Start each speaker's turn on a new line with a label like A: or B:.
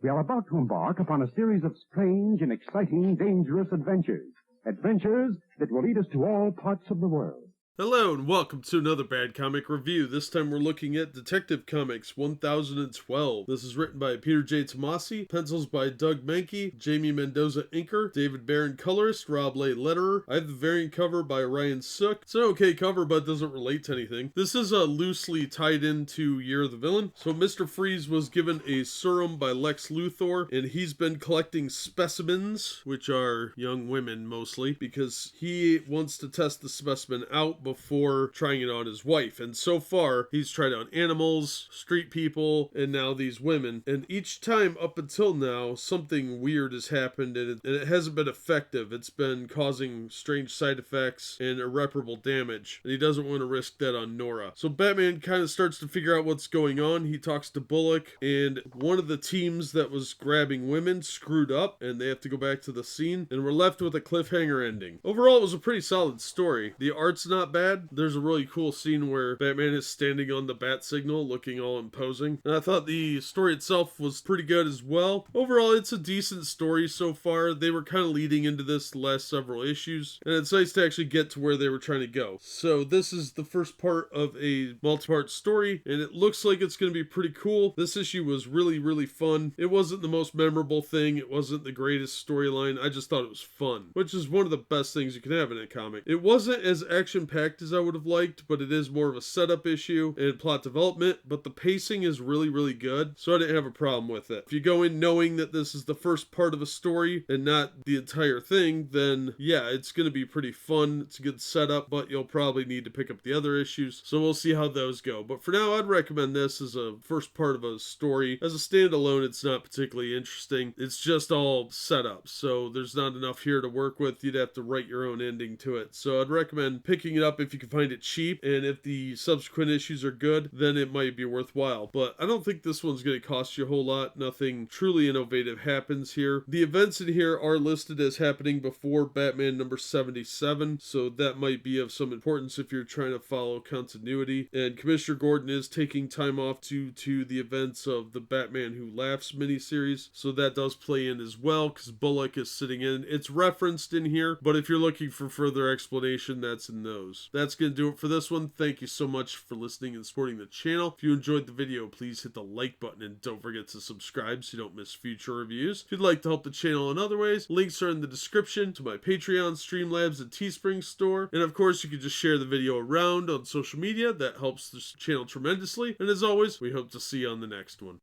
A: We are about to embark upon a series of strange and exciting, dangerous adventures. Adventures that will lead us to all parts of the world.
B: Hello and welcome to another Bad Comic Review. This time we're looking at Detective Comics 1012. This is written by Peter J. Tomasi, pencils by Doug Mahnke, Jaime Mendoza inker, David Barron colorist, Rob Leigh letterer. I have the variant cover by Ryan Sook. It's an okay cover but doesn't relate to anything. This is loosely tied into Year of the Villain. So Mr. Freeze was given a serum by Lex Luthor and he's been collecting specimens, which are young women mostly, because he wants to test the specimen out before trying it on his wife. And so far, he's tried it on animals, street people, and now these women. And each time up until now, something weird has happened and it hasn't been effective. It's been causing strange side effects and irreparable damage. And he doesn't want to risk that on Nora. So Batman kind of starts to figure out what's going on. He talks to Bullock, and one of the teams that was grabbing women screwed up, and they have to go back to the scene. And we're left with a cliffhanger ending. Overall, it was a pretty solid story. The art's not bad. There's a really cool scene where Batman is standing on the bat signal looking all imposing. And I thought the story itself was pretty good as well. Overall, it's a decent story so far. They were kind of leading into this the last several issues. And it's nice to actually get to where they were trying to go. So this is the first part of a multi-part story. And it looks like it's going to be pretty cool. This issue was really fun. It wasn't the most memorable thing. It wasn't the greatest storyline. I just thought it was fun. Which is one of the best things you can have in a comic. It wasn't as action-packed as I would have liked, but it is more of a setup issue and plot development, but the pacing is really good, so I didn't have a problem with it. If you go in knowing that this is the first part of a story and not the entire thing, then yeah, it's going to be pretty fun. It's a good setup, but you'll probably need to pick up the other issues, so we'll see how those go. But for now, I'd recommend this as a first part of a story. As a standalone, it's not particularly interesting. It's just all set up, so there's not enough here to work with. You'd have to write your own ending to it, so I'd recommend picking it up if you can find it cheap, and if the subsequent issues are good, then it might be worthwhile. But I don't think this one's going to cost you a whole lot. Nothing truly innovative happens here. The events in here are listed as happening before Batman number 77, so that might be of some importance if you're trying to follow continuity. And Commissioner Gordon is taking time off due to the events of the Batman Who Laughs miniseries, so that does play in as well, because Bullock is sitting in. It's referenced in here, but if you're looking for further explanation, that's in those. That's going to do it for this one. Thank you so much for listening and supporting the channel. If you enjoyed the video, please hit the like button and don't forget to subscribe so you don't miss future reviews. If you'd like to help the channel in other ways, links are in the description to my Patreon, Streamlabs, and Teespring store. And of course, you can just share the video around on social media. That helps the channel tremendously. And as always, we hope to see you on the next one.